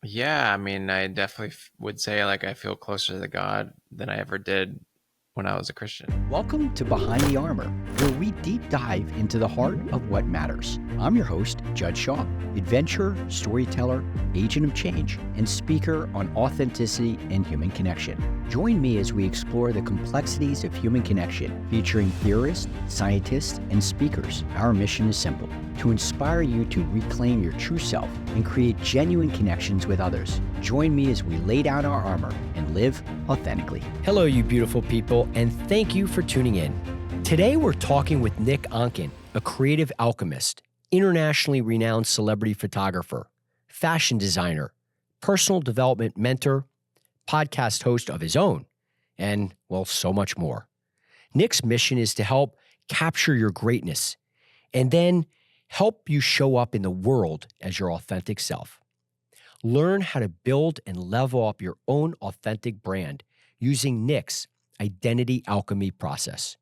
Yeah, I mean, I definitely would say like I feel closer to God than I ever did when I was a Christian. Welcome to Behind the Armor, where we deep dive into the heart of what matters. I'm your host, Judd Shaw, adventurer, storyteller, agent of change, and speaker on authenticity and human connection. Join me as we explore the complexities of human connection, featuring theorists, scientists, and speakers. Our mission is simple: to inspire you to reclaim your true self and create genuine connections with others. Join me as we lay down our armor and live authentically. Hello, you beautiful people, and thank you for tuning in. Today, we're talking with Nick Onken, a creative alchemist, internationally renowned celebrity photographer, fashion designer, personal development mentor, podcast host of his own, and, well, so much more. Nick's mission is to help capture your greatness and then help you show up in the world as your authentic self. Learn how to build and level up your own authentic brand using Nick's identity alchemy process.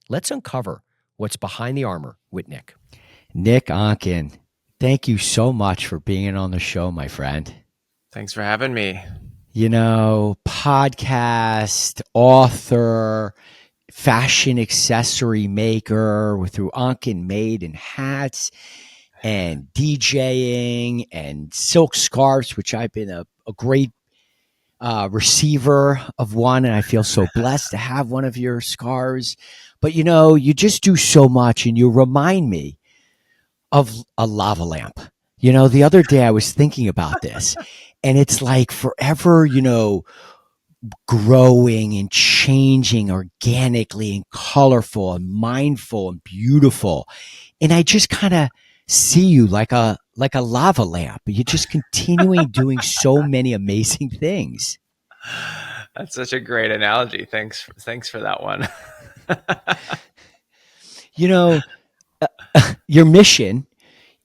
Let's uncover what's behind the armor with Nick. Nick Onken, thank you so much for being on the show, my friend. Thanks for having me. You know, podcast, author, fashion accessory maker through Onken Made and hats, and DJing and silk scarves, which I've been a great receiver of one, and I feel so blessed to have one of your scarves. But you know, you just do so much, and you remind me of a lava lamp. You know, the other day I was thinking about this, and it's like forever, you know, growing and changing organically and colorful and mindful and beautiful. And I just kind of see you like a lava lamp. You're just continuing doing so many amazing things. That's such a great analogy. Thanks for that one. You know, your mission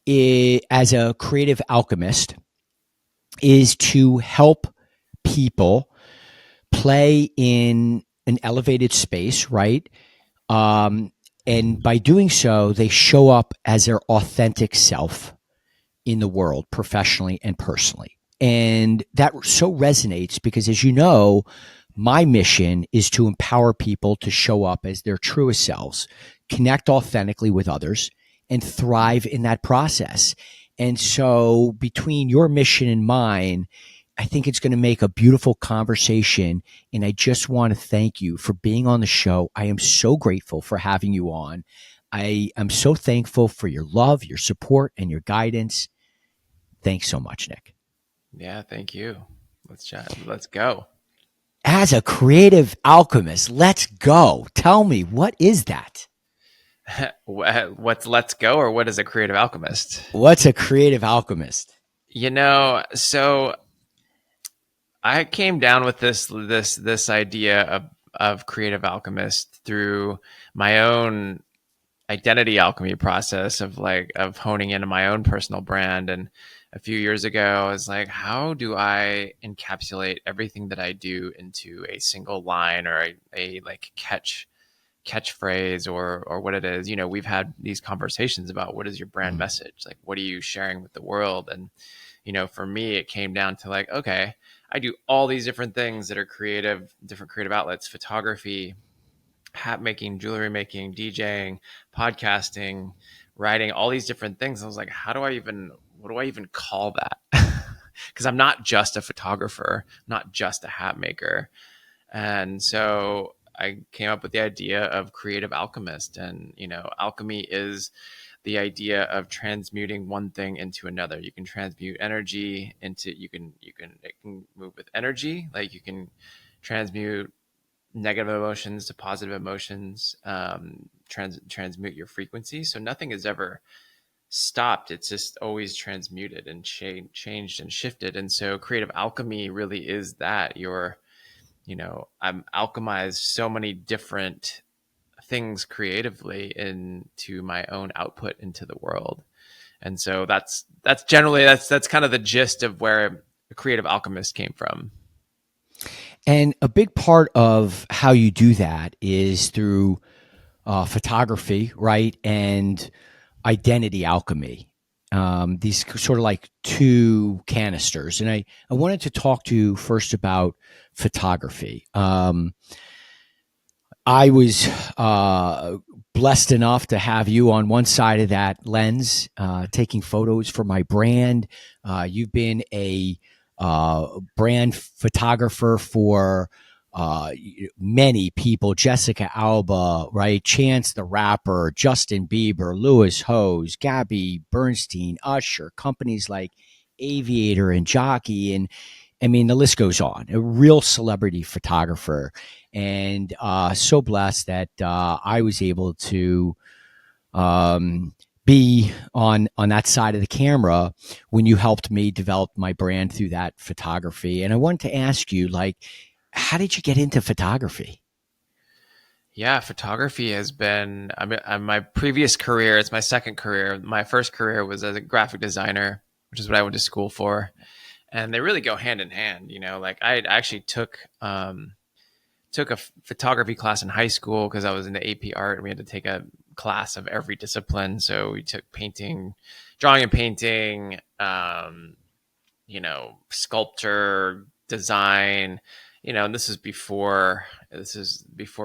as a creative alchemist is to help people play in an elevated space, right? And by doing so, they show up as their authentic self in the world, professionally and personally. And that so resonates because, as you know, my mission is to empower people to show up as their truest selves, connect authentically with others, and thrive in that process. And so between your mission and mine, I think it's going to make a beautiful conversation. And I just want to thank you for being on the show. I am so grateful for having you on. I am so thankful for your love, your support, and your guidance. Thanks so much, Nick. Yeah, thank you. Let's chat. Let's go. As a creative alchemist, let's go. Tell me, what is that? What's let's go, or what is a creative alchemist? What's a creative alchemist? You know, so I came down with this idea of creative alchemist through my own identity alchemy process of honing into my own personal brand. And a few years ago, I was like, how do I encapsulate everything that I do into a single line or a like catchphrase or what it is? You know, we've had these conversations about what is your brand message? Like, what are you sharing with the world? And, you know, for me, it came down to like, okay, I do all these different things that are different creative outlets: photography, hat making, jewelry making, DJing, podcasting, writing, all these different things. I was like, what do I even call that? Because I'm not just a photographer, not just a hat maker. And so I came up with the idea of creative alchemist. And, you know, alchemy is the idea of transmuting one thing into another. You can transmute energy into, it can move with energy. Like you can transmute negative emotions to positive emotions, transmute your frequency. So nothing is ever stopped. It's just always transmuted and changed and shifted. And so creative alchemy really is that. I'm alchemized so many different things creatively into my own output into the world. And so that's kind of the gist of where a creative alchemist came from. And a big part of how you do that is through photography, right? And identity alchemy. these sort of like two canisters. And I wanted to talk to you first about photography. I was blessed enough to have you on one side of that lens, taking photos for my brand. You've been a brand photographer for many people: Jessica Alba, right? Chance the Rapper, Justin Bieber, Lewis Hose, Gabby Bernstein, Usher, companies like Aviator and Jockey, and I mean, the list goes on. A real celebrity photographer, and so blessed that I was able to be on that side of the camera when you helped me develop my brand through that photography. And I wanted to ask you, like, how did you get into photography? Yeah, photography has been, I mean, my previous career, it's my second career. My first career was as a graphic designer, which is what I went to school for. And they really go hand in hand, like I actually took a photography class in high school because I was in the AP art and we had to take a class of every discipline. So we took painting, drawing and painting, sculpture, design, and this is before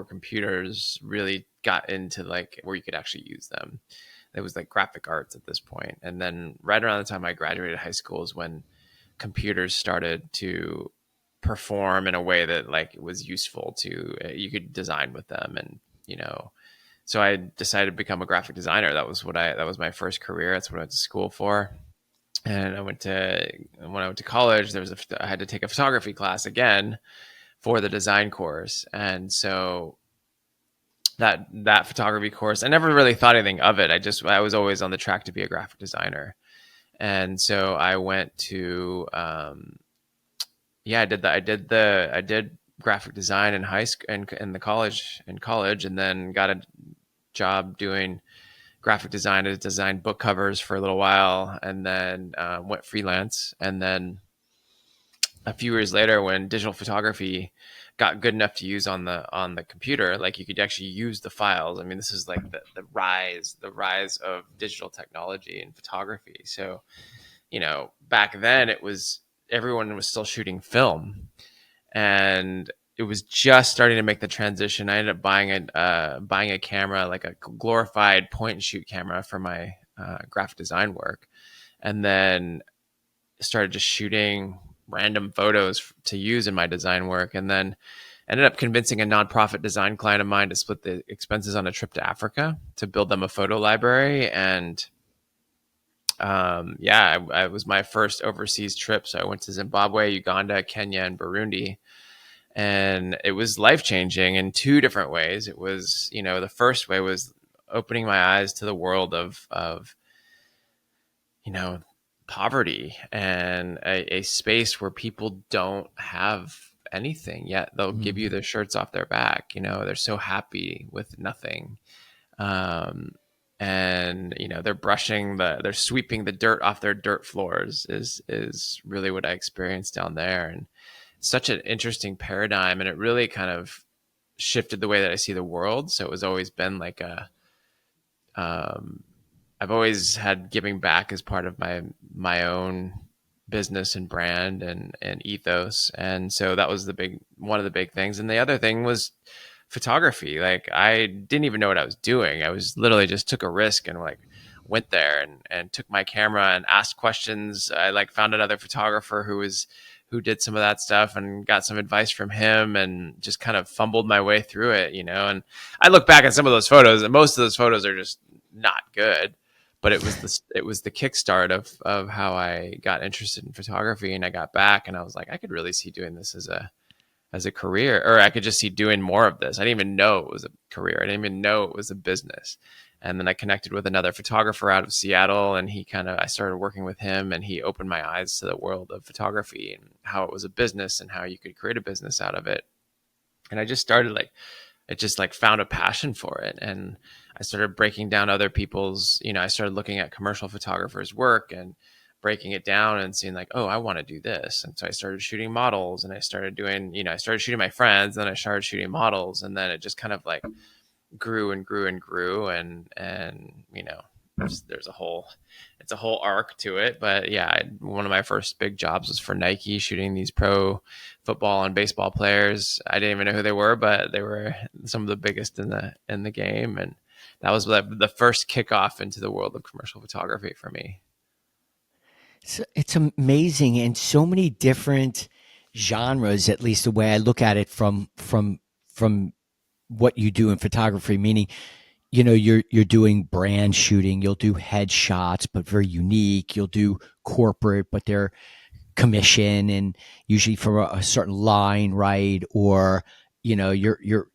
computers really got into like where you could actually use them. It was like graphic arts at this point. And then right around the time I graduated high school is when computers started to perform in a way that like it was useful to you could design with them. And so I decided to become a graphic designer. That was my first career. That's what I went to school for. And when I went to college, I had to take a photography class again for the design course. And so that photography course, I never really thought anything of it. I was always on the track to be a graphic designer. And so I went to yeah, I did graphic design in high school and in college, and then got a job doing graphic design. I designed book covers for a little while, and then went freelance. And then a few years later, when digital photography got good enough to use on the computer, like you could actually use the files. I mean, this is like the rise of digital technology in photography. So, back then everyone was still shooting film, and it was just starting to make the transition. I ended up buying a camera, like a glorified point and shoot camera for my graphic design work, and then started just shooting random photos to use in my design work. And then ended up convincing a nonprofit design client of mine to split the expenses on a trip to Africa to build them a photo library. And it was my first overseas trip. So I went to Zimbabwe, Uganda, Kenya, and Burundi. And it was life changing in two different ways. It was, the first way was opening my eyes to the world of poverty and a space where people don't have anything yet. They'll give you their shirts off their back. They're so happy with nothing. And they're sweeping the dirt off their dirt floors is really what I experienced down there. And such an interesting paradigm, and it really kind of shifted the way that I see the world. So it was always been like I've always had giving back as part of my own business and brand and ethos. And so that was one of the big things. And the other thing was photography. Like I didn't even know what I was doing. I was literally just took a risk and like went there and took my camera and asked questions. I like found another photographer who did some of that stuff and got some advice from him and just kind of fumbled my way through it, and I look back at some of those photos and most of those photos are just not good, but it was the kickstart of how I got interested in photography. And I got back and I was like, I could really see doing this as a career, or I could just see doing more of this. I didn't even know it was a career. I didn't even know it was a business. And then I connected with another photographer out of Seattle, and I started working with him, and he opened my eyes to the world of photography and how it was a business and how you could create a business out of it. And I just started found a passion for it. And I started breaking down other people's, I started looking at commercial photographers' work and breaking it down and seeing like, oh, I want to do this. And so I started shooting models, and I started shooting my friends, then I started shooting models. And then it just kind of like grew and grew and grew. And there's a whole, it's a whole arc to it. But yeah, one of my first big jobs was for Nike, shooting these pro football and baseball players. I didn't even know who they were, but they were some of the biggest in the game, and that was the first kickoff into the world of commercial photography for me. It's amazing, and so many different genres. At least the way I look at it from what you do in photography, meaning you're doing brand shooting, you'll do headshots but very unique, you'll do corporate but they're commission and usually for a certain line, right? Or you're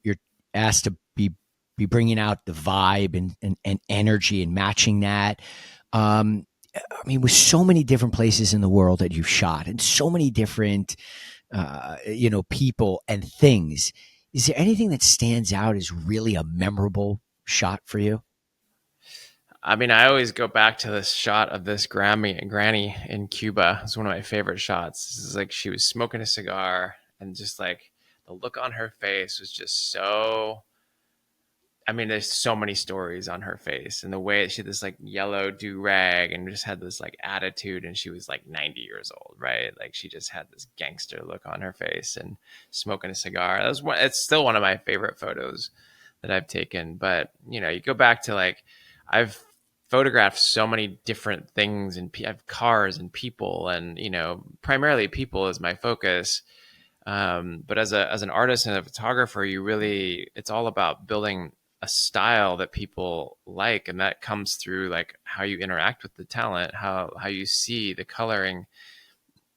asked to be bringing out the vibe and energy and matching that. I mean, with so many different places in the world that you've shot and so many different people and things, is there anything that stands out as really a memorable shot for you? I mean, I always go back to this shot of this granny in Cuba. It's one of my favorite shots. This is like she was smoking a cigar, and just like the look on her face was just so. I mean, there's so many stories on her face, and the way she had this like yellow do rag and just had this like attitude, and she was like 90 years old, right? Like she just had this gangster look on her face and smoking a cigar. That was one. It's still one of my favorite photos that I've taken. But you go back to like I've photographed so many different things, and I have cars and people, and primarily people is my focus. But as an artist and a photographer, it's all about building a style that people like, and that comes through like how you interact with the talent, how you see the coloring,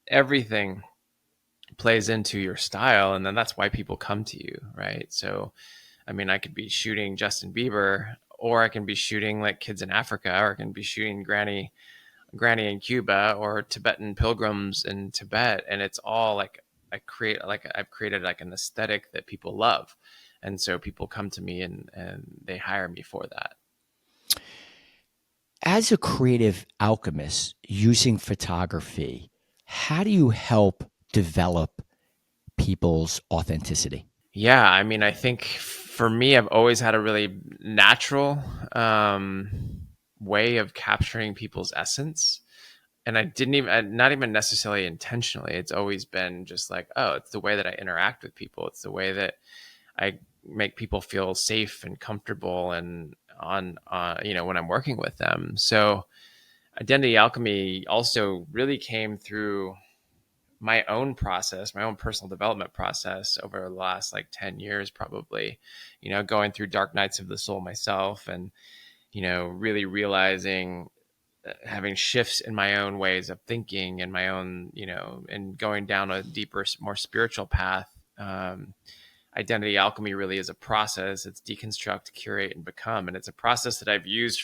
everything plays into your style, and then that's why people come to you, right? So I mean, I could be shooting Justin Bieber, or I can be shooting like kids in Africa, or I can be shooting granny in Cuba, or Tibetan pilgrims in Tibet, and it's all like I've created like an aesthetic that people love, and so people come to me and they hire me for that. As a creative alchemist using photography, how do you help develop people's authenticity? Yeah, I mean, I think for me, I've always had a really natural way of capturing people's essence. And I didn't even, not even necessarily intentionally. It's always been just like, oh, it's the way that I interact with people. It's the way that I make people feel safe and comfortable and when I'm working with them. So identity alchemy also really came through my own process, my own personal development process over the last like 10 years, probably, going through dark nights of the soul myself, and, really realizing, having shifts in my own ways of thinking and my own, and going down a deeper, more spiritual path. Identity alchemy really is a process. It's deconstruct, curate, and become. And it's a process that I've used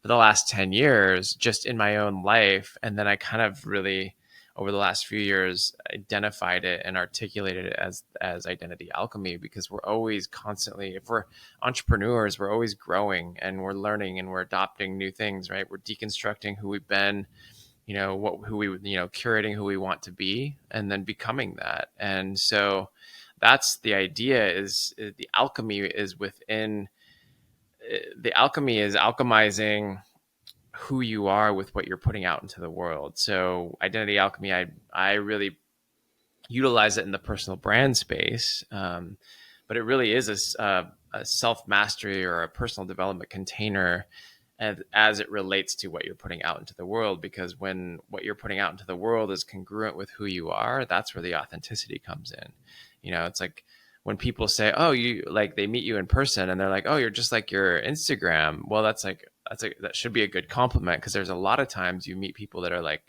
for the last 10 years just in my own life. And then I kind of really, over the last few years, identified it and articulated it as identity alchemy, because we're always constantly, if we're entrepreneurs, we're always growing and we're learning and we're adopting new things, right? We're deconstructing who we've been, curating who we want to be, and then becoming that. And so that's the idea, is the alchemy is within, the alchemy is alchemizing who you are with what you're putting out into the world. So identity alchemy, I really utilize it in the personal brand space, but it really is a self mastery or a personal development container as it relates to what you're putting out into the world. Because when what you're putting out into the world is congruent with who you are, that's where the authenticity comes in. It's like when people say, oh, you like, they meet you in person and they're like, oh, you're just like your Instagram. Well, that should be a good compliment, because there's a lot of times you meet people that are like,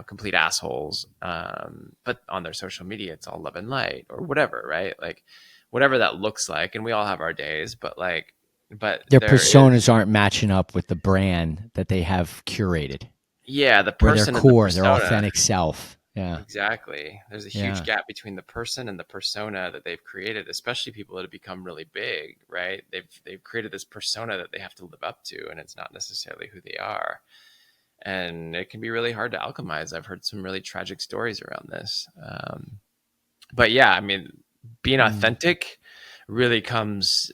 complete assholes. But on their social media, it's all love and light or whatever, right? Like whatever that looks like. And we all have our days, but Their there is, personas aren't matching up with the brand that they have curated, yeah, the or their person and the core, their persona. authentic self. Yeah. Exactly. There's a huge Yeah. gap between the person and the persona that they've created, especially people that have become really big, right? They've created this persona that they have to live up to, and it's not necessarily who they are. And it can be really hard to alchemize. I've heard some really tragic stories around this. But yeah, I mean, being Mm. authentic really comes,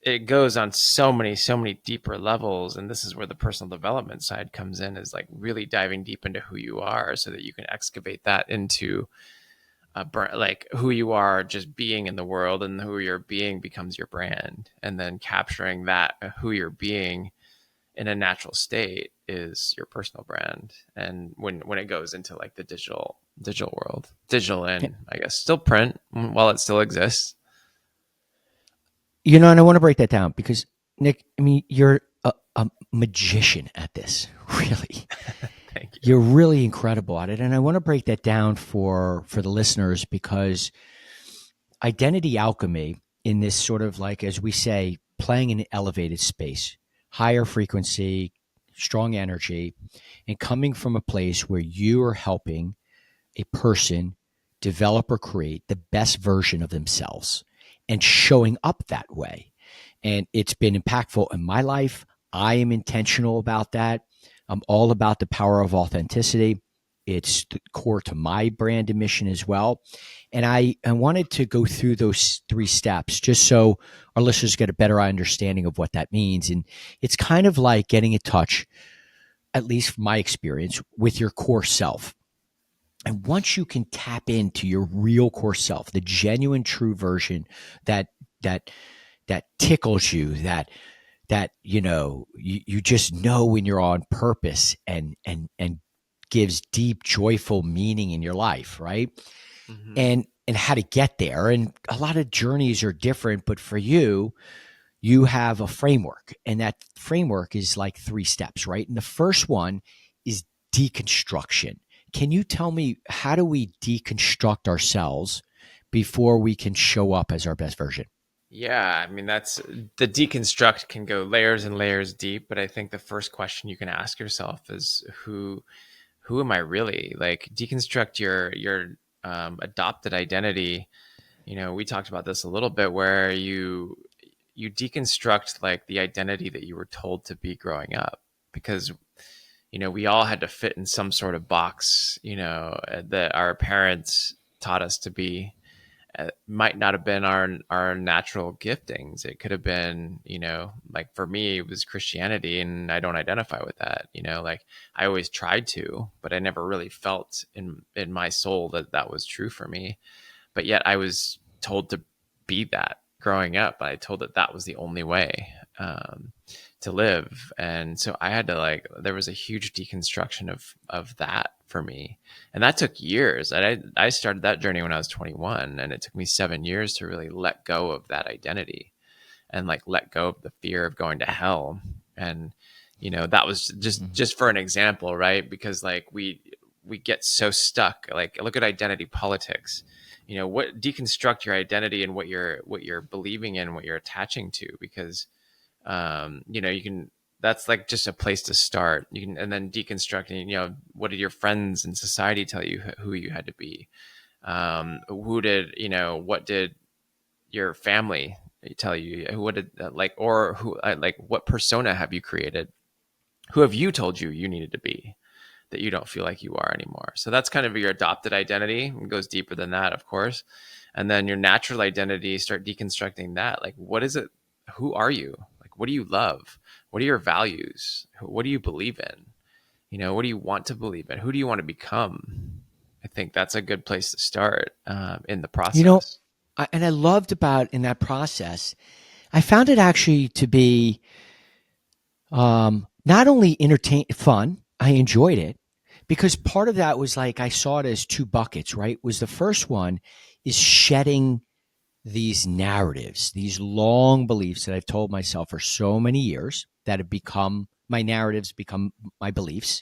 it goes on so many deeper levels, and this is where the personal development side comes in, is like really diving deep into who you are so that you can excavate that into like who you are just being in the world, and who you're being becomes your brand, and then capturing that who you're being in a natural state is your personal brand. And when it goes into like the digital world, digital, and I guess still print while it still exists. And I want to break that down because, Nick, I mean, you're a magician at this, really. Thank you. You're really incredible at it. And I want to break that down for the listeners, because identity alchemy, in this sort of, like, as we say, playing in an elevated space, higher frequency, strong energy, and coming from a place where you are helping a person develop or create the best version of themselves and showing up that way. And it's been impactful in my life. I am intentional about that. I'm all about the power of authenticity. It's the core to my brand and mission as well. And I wanted to go through those 3 steps just so our listeners get a better understanding of what that means. And it's kind of like getting in touch, at least from my experience, with your core self. And once you can tap into your real core self, the genuine, true version that tickles you, that you just know when you're on purpose, and gives deep, joyful meaning in your life, right? Mm-hmm. And how to get there. And a lot of journeys are different, but for you have a framework, and that framework is like 3 steps, right? And the first one is deconstruction. Can you tell me, how do we deconstruct ourselves before we can show up as our best version? Yeah, I mean, that's the deconstruct can go layers and layers deep, but I think the first question you can ask yourself is who am I really? Like, deconstruct your adopted identity. We talked about this a little bit, where you deconstruct like the identity that you were told to be growing up, because we all had to fit in some sort of box, that our parents taught us to be. Might not have been our natural giftings. It could have been, like for me, it was Christianity, and I don't identify with that. Like I always tried to, but I never really felt in my soul that was true for me. But yet I was told to be that growing up. I told that was the only way to live. And so I had to, there was a huge deconstruction of that for me. And that took years. And I started that journey when I was 21, and it took me 7 years to really let go of that identity, and let go of the fear of going to hell. And, that was just for an example, right? Because we get so stuck. Like, look at identity politics. What deconstruct your identity and what you're believing in, what you're attaching to, because you can, that's like just a place to start. You can, and then deconstructing, what did your friends and society tell you who you had to be? What did your family tell you? What did what persona have you created? Who have you told you needed to be, that you don't feel like you are anymore? So that's kind of your adopted identity. It goes deeper than that, of course. And then your natural identity, start deconstructing that. Like, what is it? Who are you? Like, what do you love? What are your values? What do you believe in? What do you want to believe in? Who do you want to become? I think that's a good place to start in the process. And I loved about in that process, I found it actually to be not only fun, I enjoyed it, because part of that was like, I saw it as 2 buckets, right? Was the first one is shedding these narratives, these long beliefs that I've told myself for so many years that have become my narratives, become my beliefs,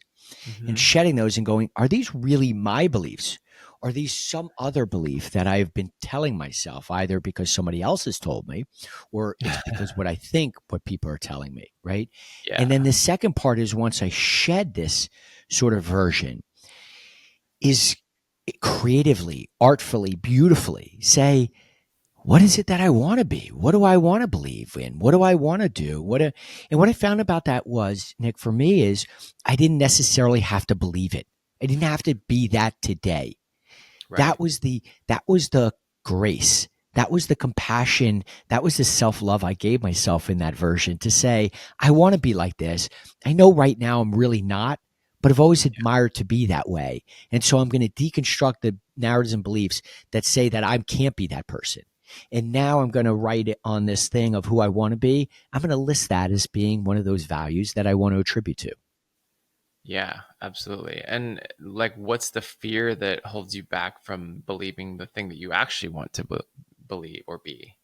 and shedding those and going, are these really my beliefs? Are these some other belief that I've been telling myself, either because somebody else has told me, or it's because what I think, what people are telling me, right? Yeah. And then the second part is, once I shed this sort of version, is creatively, artfully, beautifully say, what is it that I want to be? What do I want to believe in? What do I want to do? And what I found about that was, Nick, for me, is I didn't necessarily have to believe it. I didn't have to be that today. Right. That was the grace That was the compassion. That was the self-love I gave myself in that version to say, I want to be like this. I know right now I'm really not, but I've always admired to be that way. And so I'm going to deconstruct the narratives and beliefs that say that I can't be that person. And now I'm going to write it on this thing of who I want to be. I'm going to list that as being one of those values that I want to attribute to. Yeah, absolutely. And like, what's the fear that holds you back from believing the thing that you actually want to believe or be?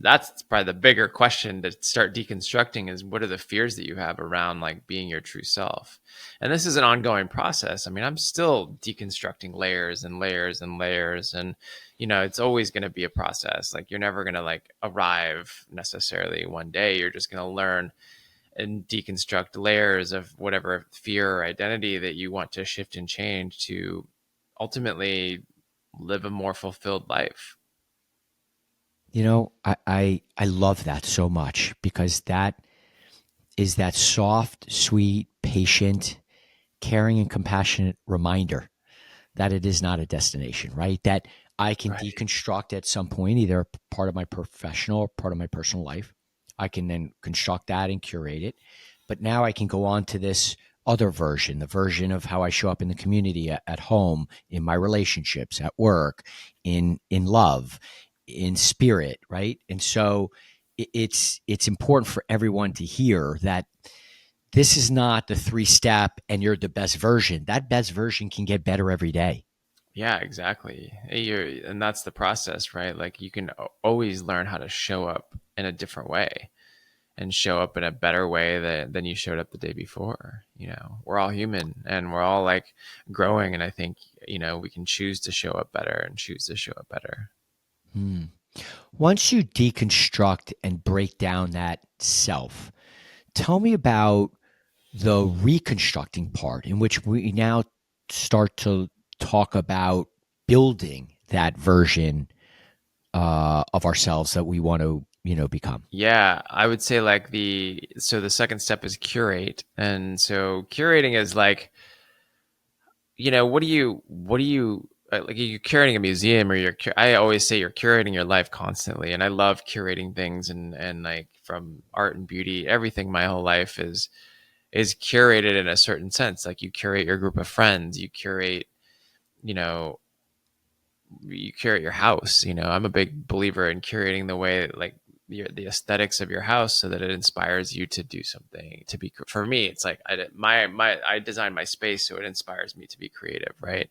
That's probably the bigger question to start deconstructing is what are the fears that you have around like being your true self? And this is an ongoing process. I mean, I'm still deconstructing layers and layers and layers. And, it's always going to be a process. Like you're never going to like arrive necessarily one day. You're just going to learn and deconstruct layers of whatever fear or identity that you want to shift and change to ultimately live a more fulfilled life. I love that so much because that is that soft, sweet, patient, caring, and compassionate reminder that it is not a destination, right? That I can Right. deconstruct at some point, either part of my professional or part of my personal life. I can then construct that and curate it. But now I can go on to this other version, the version of how I show up in the community, at home, in my relationships, at work, in love, in spirit, right? And so it's important for everyone to hear that this is not the 3-step and you're the best version. That best version can get better every day. Yeah, exactly. And that's the process, right? Like you can always learn how to show up in a different way and show up in a better way than you showed up the day before. We're all human and we're all like growing. And I think, we can choose to show up better and choose to show up better. Hmm. Once you deconstruct and break down that self, tell me about the reconstructing part in which we now start to talk about building that version of ourselves that we want to, become. Yeah, I would say like the second step is curate. And so curating is like, what do you like you're curating a museum or I always say you're curating your life constantly. And I love curating things and like from art and beauty, everything my whole life is curated in a certain sense. Like you curate your group of friends, you know, you curate your house. I'm a big believer in curating the way like the aesthetics of your house so that it inspires you to do something to be. For me, it's like I design my space so it inspires me to be creative, right?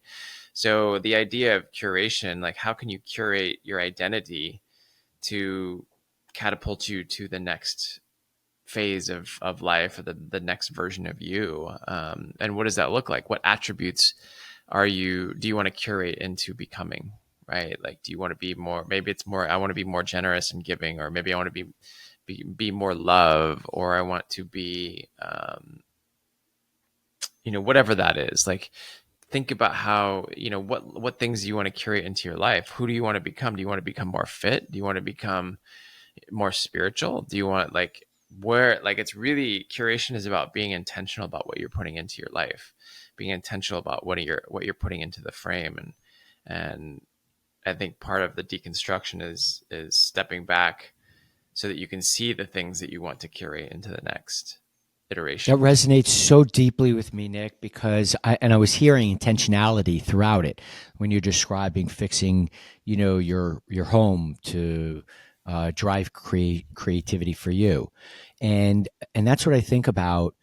So the idea of curation, like how can you curate your identity to catapult you to the next phase of life or the next version of you, and what does that look like? What attributes do you want to curate into becoming, right? Like do you want to be more, maybe it's more I want to be more generous and giving, or maybe I want to be more love, or I want to be whatever that is. Like think about how what things do you want to curate into your life. Who do you want to become? Do you want to become more fit? Do you want to become more spiritual? Do you want like where like it's really curation is about being intentional about what you're putting into your life, being intentional about what you're putting into the frame. And I think part of the deconstruction is stepping back so that you can see the things that you want to curate into the next That iteration. resonates so deeply with me, Nick, because I was hearing intentionality throughout it when you're describing fixing, your home to drive creativity for you, and that's what I think about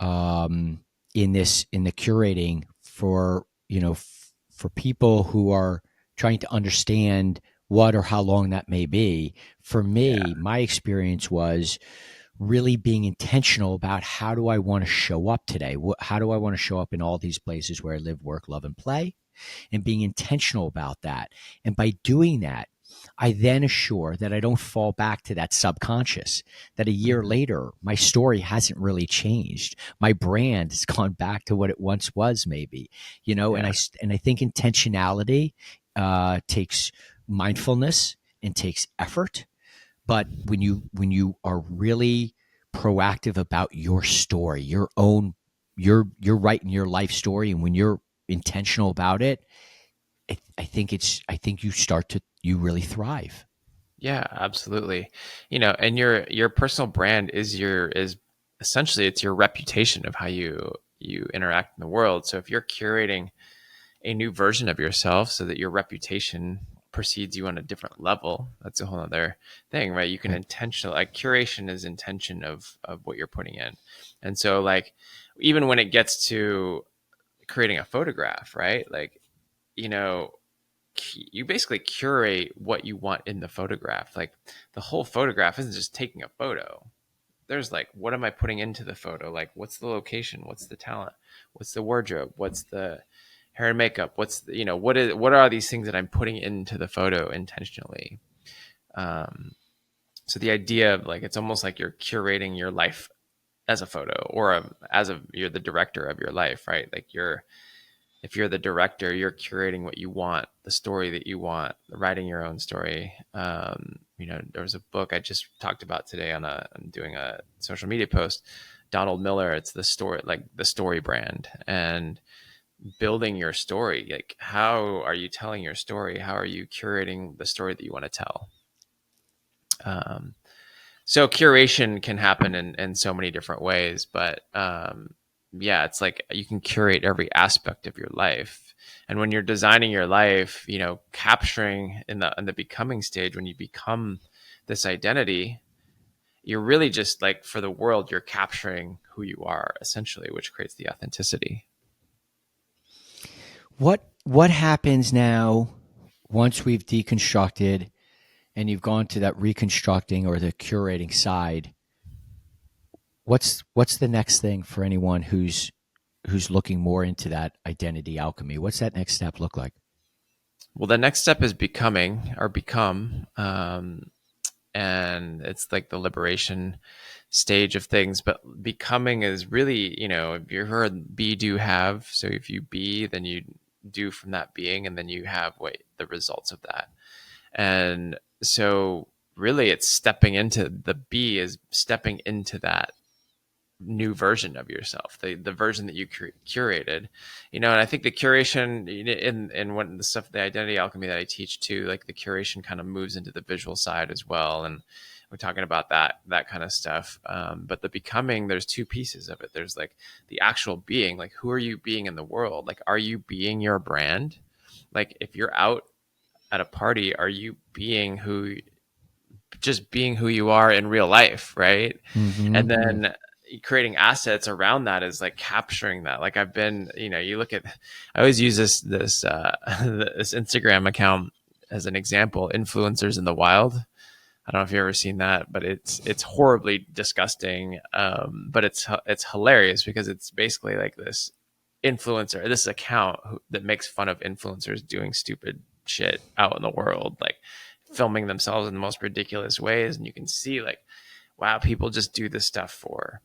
in the curating for for people who are trying to understand what or how long that may be. For Yeah. me, my experience was really being intentional about how do I want to show up today? How do I want to show up in all these places where I live, work, love, and play? And being intentional about that. And by doing that, I then assure that I don't fall back to that subconscious, that a year Mhm. later, my story hasn't really changed. My brand has gone back to what it once was, maybe, Yeah. and I think intentionality takes mindfulness and takes effort. But when you are really proactive about your story, your own, you're writing your life story, and when you're intentional about it, I think you really thrive. Yeah, absolutely. And your personal brand is essentially it's your reputation of how you interact in the world. So if you're curating a new version of yourself so that your reputation precedes you on a different level, that's a whole other thing, right? You can Right. like curation is intention of what you're putting in. And so like even when it gets to creating a photograph, right? Like, you know, you basically curate what you want in the photograph. Like the whole photograph isn't just taking a photo. There's like, what am I putting into the photo? Like, what's the location? What's the talent? What's the wardrobe? What's the hair and makeup? What's the, what are these things that I'm putting into the photo intentionally? Um, so the idea of like, it's almost like you're curating your life as a photo or you're the director of your life, right? Like if you're the director, you're curating what you want, the story that you want, writing your own story. There was a book I just talked about today I'm doing a social media post, Donald Miller. It's the story, like the story brand, and building your story. Like, how are you telling your story? How are you curating the story that you want to tell? Um, so curation can happen in so many different ways, but yeah, it's like you can curate every aspect of your life. And when you're designing your life, capturing in the becoming stage, when you become this identity, you're really just like, for the world, you're capturing who you are essentially, which creates the authenticity. What happens now once we've deconstructed and you've gone to that reconstructing or the curating side? What's the next thing for anyone who's looking more into that identity alchemy? What's that next step look like? Well, the next step is becoming or become. And it's like the liberation stage of things, but becoming is really, if you heard be, do, have. So if you be, then you do from that being, and then you have the results of that. And so really it's stepping into the be is stepping into that new version of yourself, the version that you curated, and I think the curation in what the stuff, the identity alchemy that I teach too, like the curation kind of moves into the visual side as well, and we're talking about that kind of stuff. But the becoming, there's two pieces of it. There's like the actual being, like who are you being in the world? Like, are you being your brand? Like if you're out at a party, are you being who you are in real life, right? And Mm-hmm. then creating assets around that is like capturing that. Like I've been, you look at, I always use this this Instagram account as an example, influencers in the wild. I don't know if you've ever seen that, but it's horribly disgusting. But it's hilarious because it's basically like this this account that makes fun of influencers doing stupid shit out in the world, like filming themselves in the most ridiculous ways, and you can see like, wow, people just do this stuff for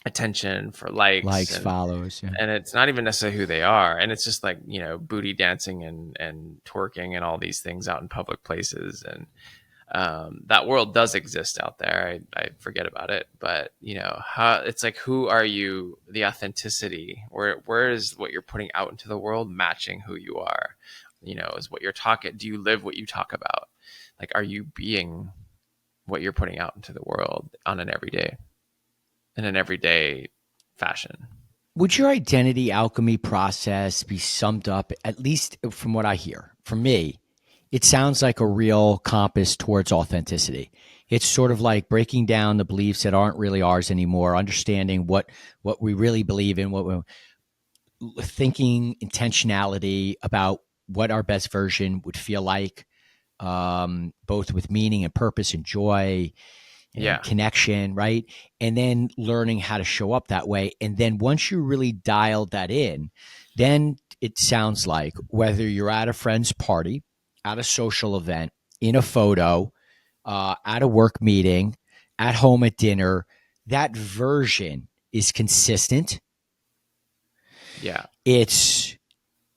attention, for likes, Likes, and follows. Yeah. it's not even necessarily who they are, and it's just like, booty dancing and twerking and all these things out in public places, and that world does exist out there. I forget about it, but how it's like, who are you? The authenticity, where is what you're putting out into the world matching who you are? Is what you're talking? Do you live what you talk about? Like, are you being what you're putting out into the world in an everyday fashion? Would your identity alchemy process be summed up, at least from what I hear? For me, it sounds like a real compass towards authenticity. It's sort of like breaking down the beliefs that aren't really ours anymore, understanding what we really believe in, what we're thinking, intentionality about what our best version would feel like, both with meaning and purpose and joy and Yeah, connection, right? And then learning how to show up that way. And then once you really dialed that in, then it sounds like whether you're at a friend's party, at a social event, in a photo, at a work meeting, at home at dinner, that version is consistent. yeah. It's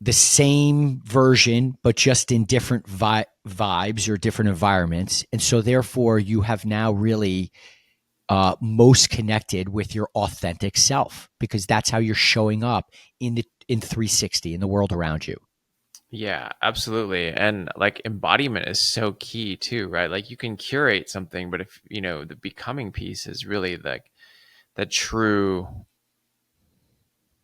the same version, but just in different vibes or different environments. And so, therefore, you have now really most connected with your authentic self because that's how you're showing up in 360 in the world around you. Yeah, absolutely. And like embodiment is so key too, right? Like you can curate something, but if, the becoming piece is really like the true,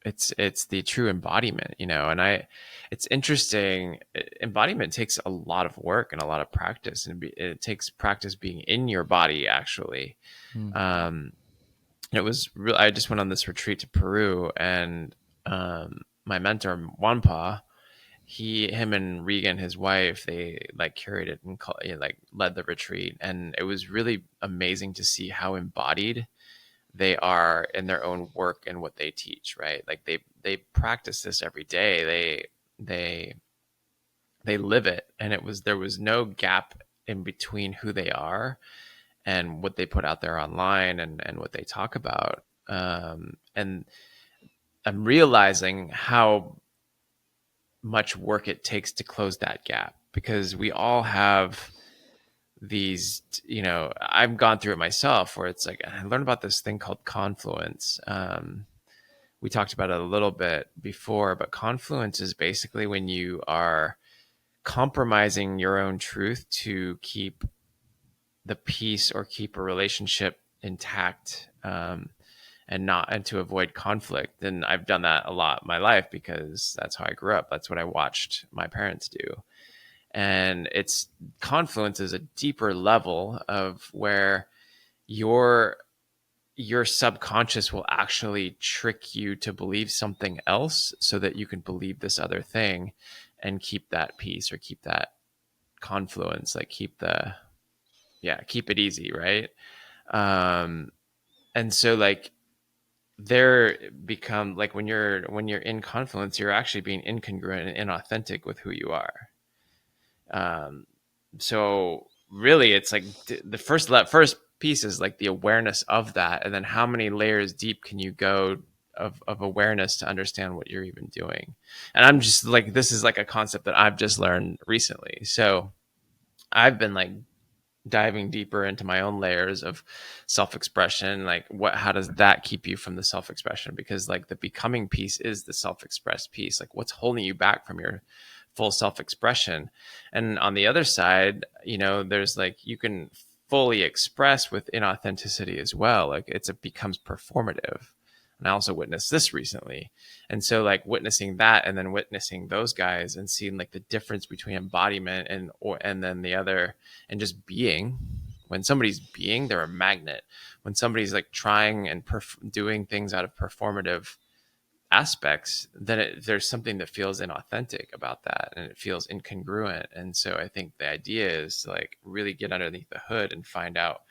it's the true embodiment, and it's interesting. Embodiment takes a lot of work and a lot of practice, and it takes practice being in your body actually. Mm. Um, it was real. I just went on this retreat to Peru, and my mentor Wanpa, him and Regan, his wife, they like curated and like led the retreat, and it was really amazing to see how embodied they are in their own work and what they teach. Right, like they practice this every day. They they live it, and there was no gap in between who they are and what they put out there online and what they talk about. And I'm realizing how much work it takes to close that gap, because we all have these, I've gone through it myself, where it's like I learned about this thing called confluence. We talked about it a little bit before, but confluence is basically when you are compromising your own truth to keep the peace or keep a relationship intact, and to avoid conflict. And I've done that a lot in my life because that's how I grew up. That's what I watched my parents do. And it's confluence is a deeper level of where your your subconscious will actually trick you to believe something else so that you can believe this other thing and keep that peace or keep that confluence, like keep it easy, right? um and so like there become like when you're in confluence, you're actually being incongruent and inauthentic with who you are. um so really it's like the first piece is like the awareness of that, and then how many layers deep can you go of awareness to understand what you're even doing. And I'm just like, this is like a concept that I've just learned recently, so I've been like diving deeper into my own layers of self-expression. Like, how does that keep you from the self-expression? Because like the becoming piece is the self-expressed piece. Like, what's holding you back from your full self-expression? And on the other side, there's like, you can fully express with inauthenticity as well. Like, it becomes performative. And I also witnessed this recently. And so like witnessing that, and then witnessing those guys and seeing like the difference between embodiment and then the other, and just being. When somebody's being, they're a magnet. When somebody's like trying and doing things out of performative aspects, then there's something that feels inauthentic about that, and it feels incongruent. And so I think the idea is to like really get underneath the hood and find out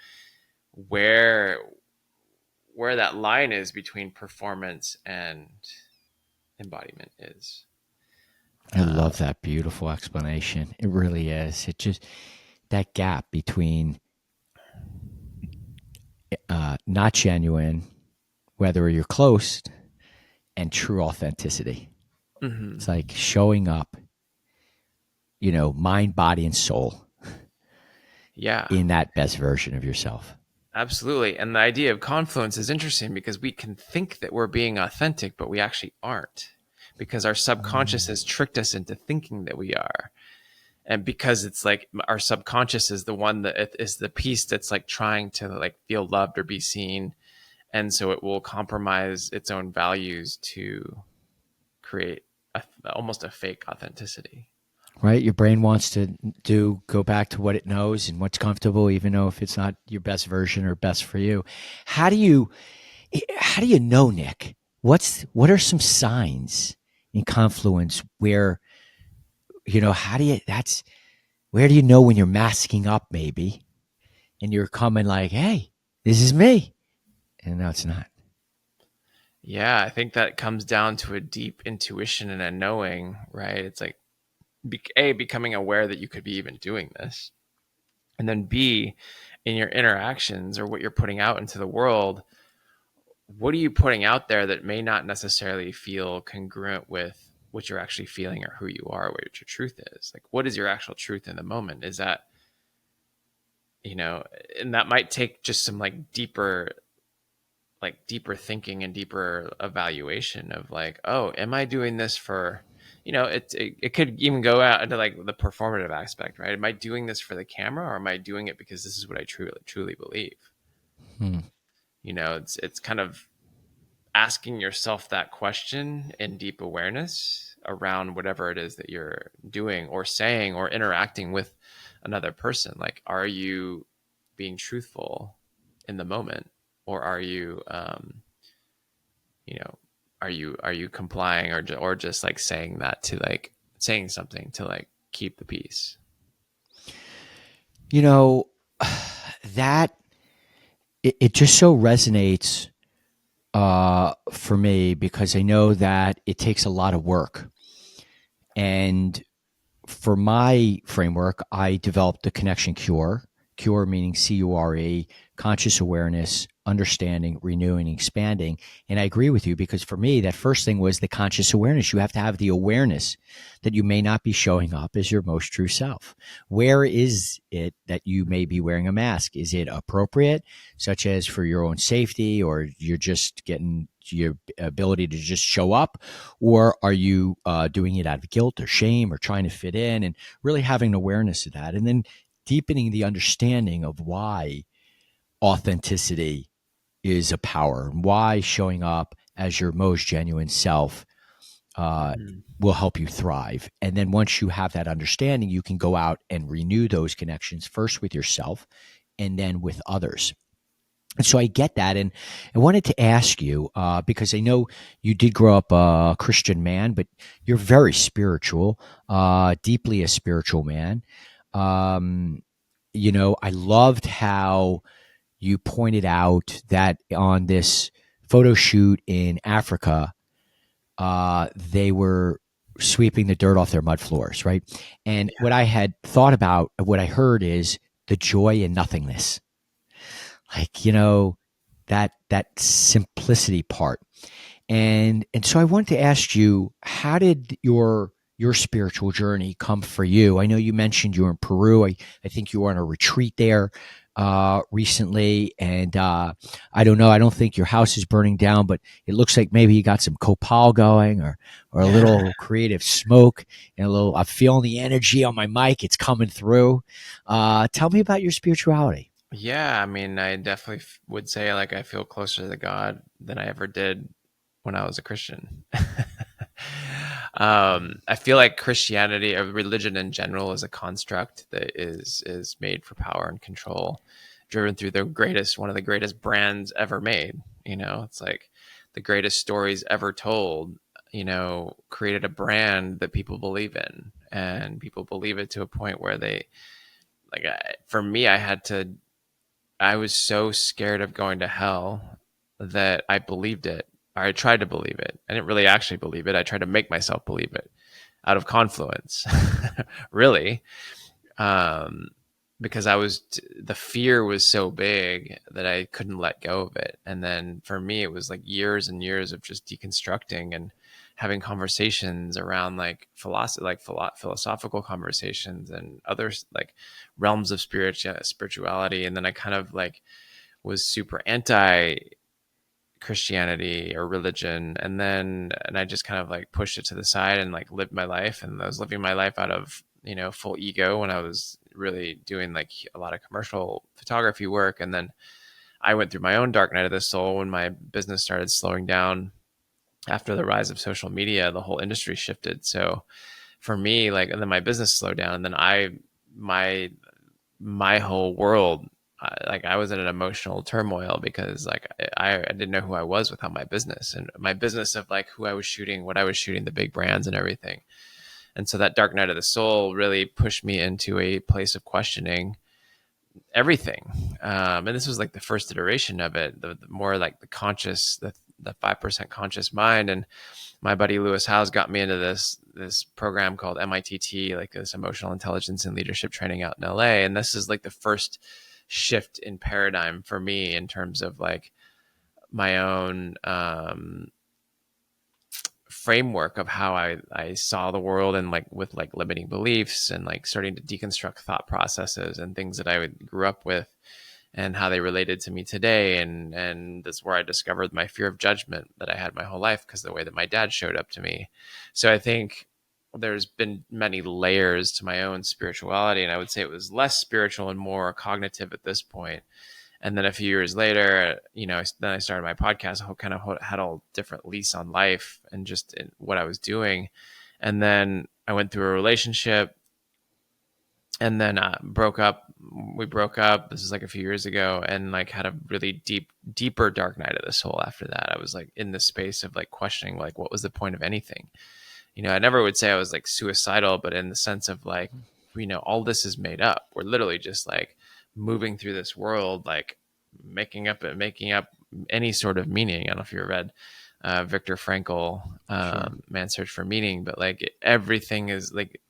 where that line is between performance and embodiment is. I love that beautiful explanation. It really is. It just, that gap between not genuine, whether you're close, and true authenticity. Mm-hmm. It's like showing up, mind, body, and soul Yeah. in that best version of yourself. Absolutely. And the idea of confluence is interesting because we can think that we're being authentic, but we actually aren't, because our subconscious has tricked us into thinking that we are. And because it's like our subconscious is the one that is the piece that's like trying to like feel loved or be seen. And so it will compromise its own values to create almost a fake authenticity. Right? Your brain wants to go back to what it knows and what's comfortable, even though if it's not your best version or best for you. How do you know, Nick? What are some signs in confluence where, how do you that's where do you know when you're masking up maybe and you're coming like, hey, this is me. And no, it's not. Yeah, I think that comes down to a deep intuition and a knowing, right? It's like, becoming aware that you could be even doing this. And then B, in your interactions or what you're putting out into the world, what are you putting out there that may not necessarily feel congruent with what you're actually feeling or who you are, what your truth is? Like, what is your actual truth in the moment? Is that, and that might take just some deeper thinking and deeper evaluation of like, oh, am I doing this for, it could even go out into like the performative aspect, right? Am I doing this for the camera, or am I doing it because this is what I truly believe? Hmm. It's kind of asking yourself that question in deep awareness around whatever it is that you're doing or saying or interacting with another person. Like, are you being truthful in the moment, or are you, you know, are you complying, or just like saying that to like saying something to like keep the peace? You know, that it just so resonates for me because I know that it takes a lot of work. And for my framework, I developed the connection cure. Cure meaning CURE, conscious awareness, understanding, renewing, expanding. And I agree with you because for me, that first thing was the conscious awareness. You have to have the awareness that you may not be showing up as your most true self. Where is it that you may be wearing a mask? Is it appropriate, such as for your own safety, or you're just getting your ability to just show up? Or are you doing it out of guilt or shame or trying to fit in, and really having an awareness of that? And then deepening the understanding of why authenticity is a power and why showing up as your most genuine self uh, Mm. will help you thrive. And then once you have that understanding, you can go out and renew those connections first with yourself and then with others. And so I get that. And I wanted to ask you, because I know you did grow up a Christian man, but you're very spiritual, deeply a spiritual man. Um, I loved how you pointed out that on this photo shoot in Africa, they were sweeping the dirt off their mud floors, right? And Yeah. what I had thought about, what I heard is the joy in nothingness, like that simplicity part. And so I wanted to ask you, how did your spiritual journey come for you? I know you mentioned you were in Peru. I think you were on a retreat there recently, and I don't know. I don't think your house is burning down, but it looks like maybe you got some copal going, or a little creative smoke, and a little. I'm feeling the energy on my mic. It's coming through. Tell me about your spirituality. Yeah, I mean, I definitely would say like I feel closer to God than I ever did when I was a Christian. I feel like Christianity, or religion in general, is a construct that is made for power and control, driven through one of the greatest brands ever made. It's like the greatest stories ever told. Created a brand that people believe in, and people believe it to a point where they like. For me, I was so scared of going to hell that I believed it. Or I tried to believe it. I didn't really actually believe it. I tried to make myself believe it out of confluence, really. Um, because the fear was so big that I couldn't let go of it. And then for me, it was like years and years of just deconstructing and having conversations around like philosophical conversations and others like realms of spirituality. And then I kind of like was super anti Christianity or religion, and I just kind of like pushed it to the side and like lived my life. And I was living my life out of full ego when I was really doing like a lot of commercial photography work. And then I went through my own dark night of the soul when my business started slowing down after the rise of social media. The whole industry shifted. So for me, like, and then my business slowed down, and then my my whole world, like I was in an emotional turmoil because like I didn't know who I was without my business, and my business of like who I was shooting, what I was shooting, the big brands and everything. And so that dark night of the soul really pushed me into a place of questioning everything. And this was like the first iteration of it, the more like the conscious, the 5% conscious mind. And my buddy Lewis Howes got me into this program called MITT, like this emotional intelligence and leadership training out in LA. And this is like the first shift in paradigm for me in terms of like my own framework of how I saw the world, and like with like limiting beliefs, and like starting to deconstruct thought processes and things that I grew up with and how they related to me today. And that's where I discovered my fear of judgment that I had my whole life because of the way that my dad showed up to me. So I think there's been many layers to my own spirituality, and I would say it was less spiritual and more cognitive at this point. And then a few years later, then I started my podcast. I kind of had a different lease on life and just in what I was doing. And then I went through a relationship, and then broke up. We broke up. This is like a few years ago, and like had a really deeper dark night of the soul after that. I was like in the space of like questioning, like, what was the point of anything? I never would say I was like suicidal, but in the sense of like, all this is made up. We're literally just like moving through this world, like making up any sort of meaning. I don't know if you read Viktor Frankl, Sure. Man's Search for Meaning, but like everything is like,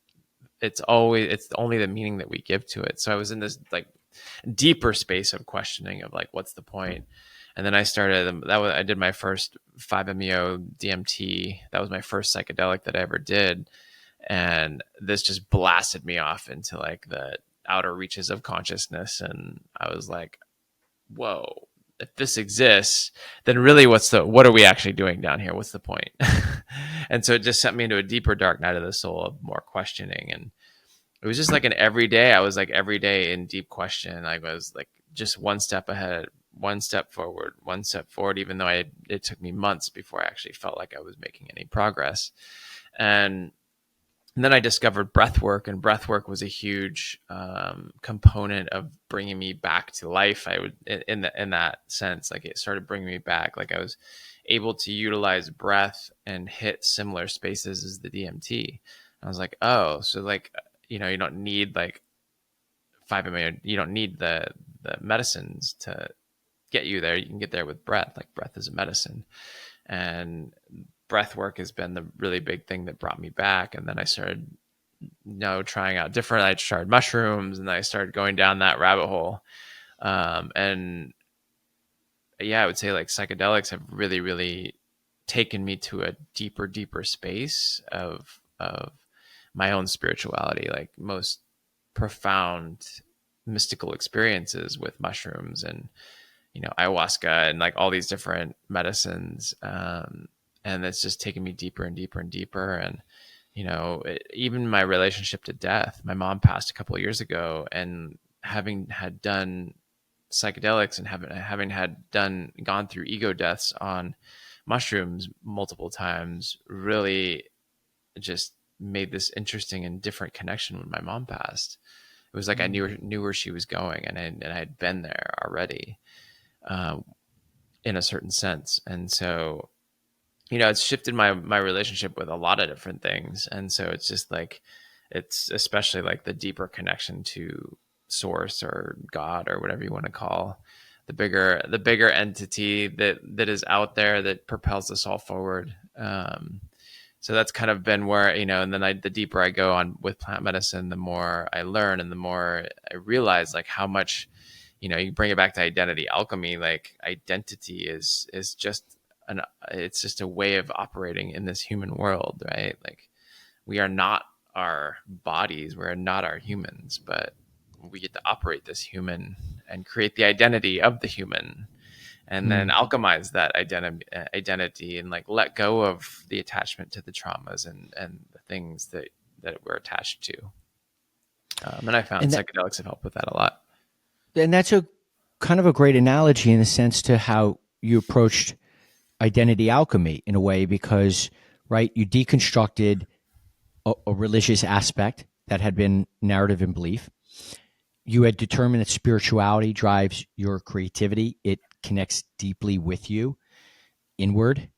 it's only the meaning that we give to it. So I was in this like deeper space of questioning of like, what's the point? And then I did my first 5-MeO DMT. That was my first psychedelic that I ever did. And this just blasted me off into like the outer reaches of consciousness. And I was like, whoa, if this exists, then really what are we actually doing down here? What's the point? And so it just sent me into a deeper dark night of the soul of more questioning. And it was just like I was like every day in deep question. I was like just one step ahead, one step forward, even though it took me months before I actually felt like I was making any progress. And then I discovered breath work, and breath work was a huge component of bringing me back to life. I would, in that sense, like it started bringing me back. Like I was able to utilize breath and hit similar spaces as the DMT. I was like, oh, so like, you don't need like 5-MeO. You don't need the medicines to get you there. You can get there with breath. Like breath is a medicine, and breath work has been the really big thing that brought me back. And then I started, trying out different. I tried mushrooms, and then I started going down that rabbit hole. And yeah, I would say like psychedelics have really, really taken me to a deeper space of my own spirituality, like most profound mystical experiences with mushrooms and ayahuasca and like all these different medicines, and it's just taken me deeper and deeper and deeper. And even my relationship to death, my mom passed a couple of years ago, and having had done psychedelics and gone through ego deaths on mushrooms multiple times, really just made this interesting and different connection when my mom passed. It was like I knew where she was going, and I had been there already, in a certain sense. And so, it's shifted my relationship with a lot of different things. And so it's just like, it's especially like the deeper connection to source or God or whatever you want to call the bigger entity that is out there that propels us all forward. So that's kind of been where, and then the deeper I go on with plant medicine, the more I learn and the more I realize like how much, you bring it back to identity alchemy. Like identity is just it's just a way of operating in this human world, right? Like we are not our bodies, we're not our humans, but we get to operate this human and create the identity of the human, and then alchemize that identity and like let go of the attachment to the traumas and the things that we're attached to. And I found psychedelics have helped with that a lot. And that's a kind of a great analogy in the sense to how you approached identity alchemy in a way, because, right, you deconstructed a religious aspect that had been narrative and belief. You had determined that spirituality drives your creativity. It connects deeply with you inward.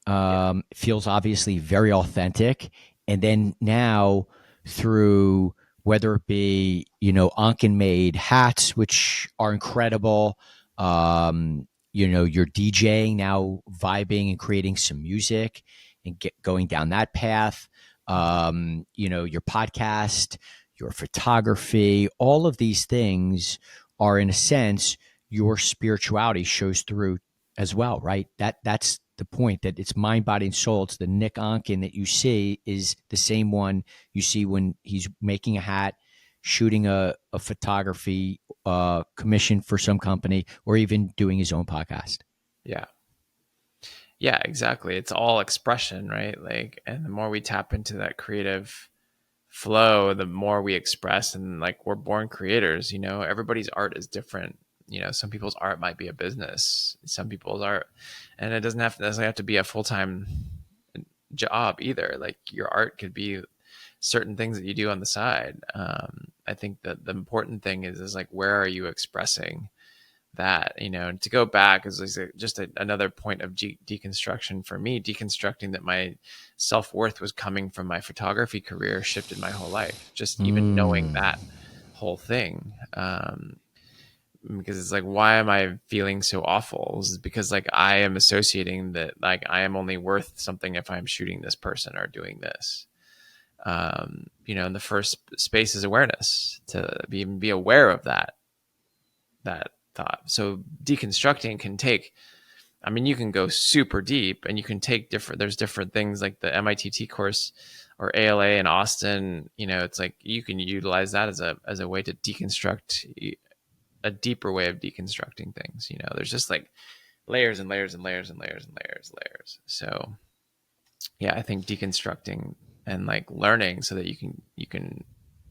Feels obviously very authentic. And then now through whether it be, Onken made hats, which are incredible, you're DJing now, vibing and creating some music and going down that path. Your podcast, your photography, all of these things are in a sense your spirituality shows through as well, right? That's the point, that it's mind, body, and soul. It's the Nick Onken that you see is the same one you see when he's making a hat, shooting a photography commission for some company, or even doing his own podcast. Yeah. Yeah, exactly. It's all expression, right? Like, and the more we tap into that creative flow, the more we express, and like we're born creators, everybody's art is different. Some people's art might be a business, some people's art, and it doesn't necessarily have to be a full-time job either. Like your art could be certain things that you do on the side. I think that the important thing is like, where are you expressing that, and to go back is just another point of deconstruction for me. Deconstructing that my self-worth was coming from my photography career shifted my whole life, just even knowing that whole thing. Because it's like, why am I feeling so awful? It's because like I am associating that like I am only worth something if I'm shooting this person or doing this. And the first space is awareness, to be aware of that thought. So deconstructing can take, you can go super deep, and you can take there's different things like the MITT course or ALA in Austin. It's like you can utilize that as a way to deconstruct, a deeper way of deconstructing things. There's just like layers and layers and layers and layers and layers. So yeah, I think deconstructing and like learning so that you can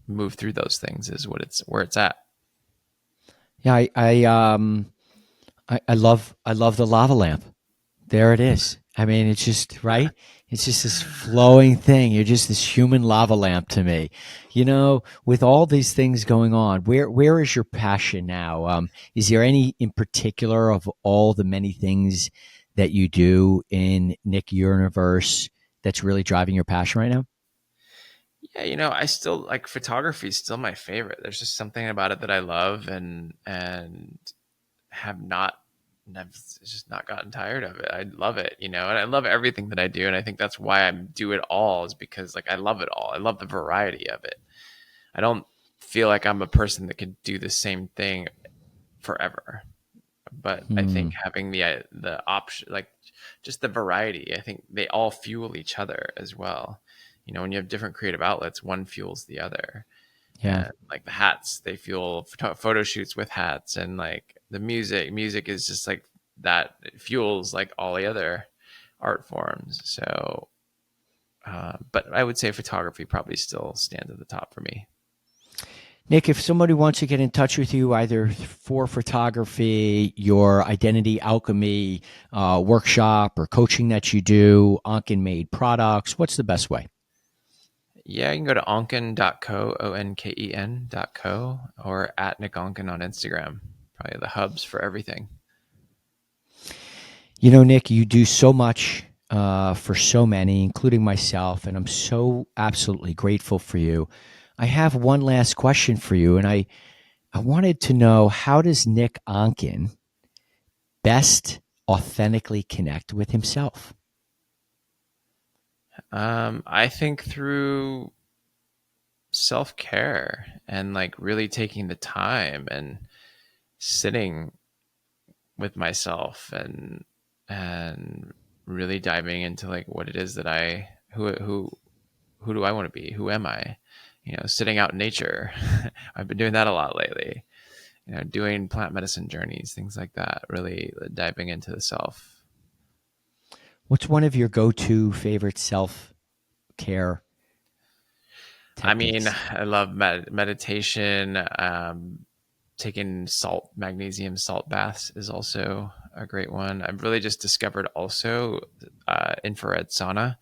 move through those things is where it's at. Yeah, I love the lava lamp. There it is. I mean, it's just right. It's just this flowing thing. You're just this human lava lamp to me. With all these things going on, where is your passion now? Is there any in particular of all the many things that you do in Nick Universe that's really driving your passion right now? Yeah, I still like photography is still my favorite. There's just something about it that I love, and have not I've just not gotten tired of it. I love it, and I love everything that I do. And I think that's why I do it all, is because like I love it all. I love the variety of it. I don't feel like I'm a person that could do the same thing forever. But I think having the option, like just the variety, I think they all fuel each other as well. When you have different creative outlets, one fuels the other. Yeah. And like the hats, they fuel photo shoots with hats, and like the music is just like that. It fuels like all the other art forms. So, but I would say photography probably still stands at the top for me. Nick, if somebody wants to get in touch with you, either for photography, your identity alchemy workshop, or coaching that you do, Onken made products, what's the best way? Yeah, you can go to onken.co, onken.co, or at Nick Onken on Instagram. Probably the hubs for everything. Nick, you do so much for so many, including myself, and I'm so absolutely grateful for you. I have one last question for you, and I wanted to know, how does Nick Onken best authentically connect with himself? I think through self-care, and like really taking the time and sitting with myself, and really diving into like what it is that who do I want to be? Who am I? Sitting out in nature. I've been doing that a lot lately. Doing plant medicine journeys, things like that, really diving into the self. What's one of your go-to favorite self-care techniques? I love meditation. Taking magnesium salt baths is also a great one. I've really just discovered also infrared sauna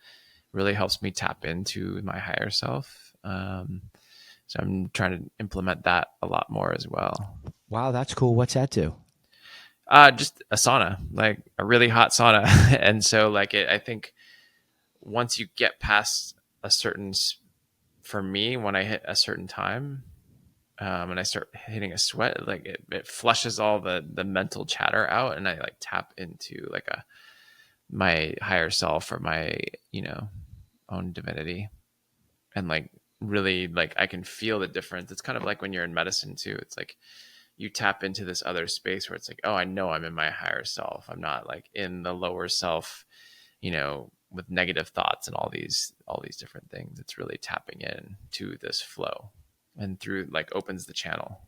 really helps me tap into my higher self. So I'm trying to implement that a lot more as well. Wow, that's cool. What's that do? Just a sauna, like a really hot sauna. And so like I think once you get past a certain, for me, when I hit a certain time, and I start hitting a sweat, like it flushes all the mental chatter out, and I like tap into like my higher self, or my, own divinity. And like really, like I can feel the difference. It's kind of like when you're in medicine too. It's like you tap into this other space where it's like, oh, I know I'm in my higher self. I'm not like in the lower self, with negative thoughts and all these different things. It's really tapping in to this flow, and through like opens the channel.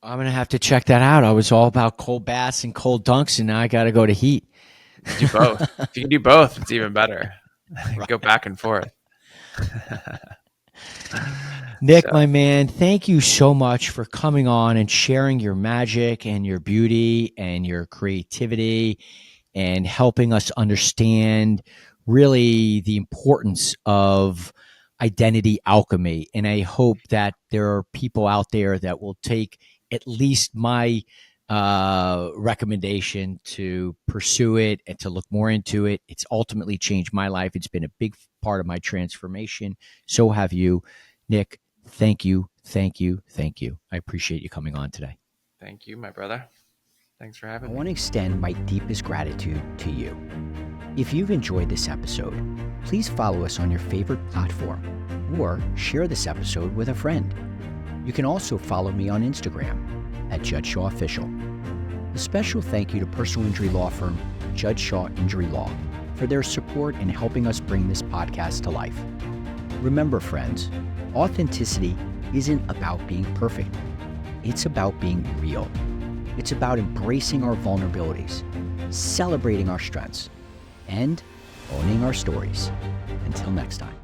I'm going to have to check that out. I was all about cold baths and cold dunks, and now I got to go to heat. Do both. If you can do both, it's even better. Right. Go back and forth. Nick, So, my man, thank you so much for coming on and sharing your magic and your beauty and your creativity and helping us understand really the importance of identity alchemy. And I hope that there are people out there that will take at least my recommendation to pursue it and to look more into it. It's ultimately changed my life. It's been a big part of my transformation. So have you. Nick, thank you, thank you, thank you. I appreciate you coming on today. thank you, my brother. Thanks for having I me. want to extend my deepest gratitude to you. If you've enjoyed this episode, please follow us on your favorite platform or share this episode with a friend. You can also follow me on Instagram at Judd Shaw Official. A special thank you to personal injury law firm Judd Shaw Injury Law for their support in helping us bring this podcast to life. Remember, friends, authenticity isn't about being perfect. It's about being real. It's about embracing our vulnerabilities, celebrating our strengths, and owning our stories. Until next time.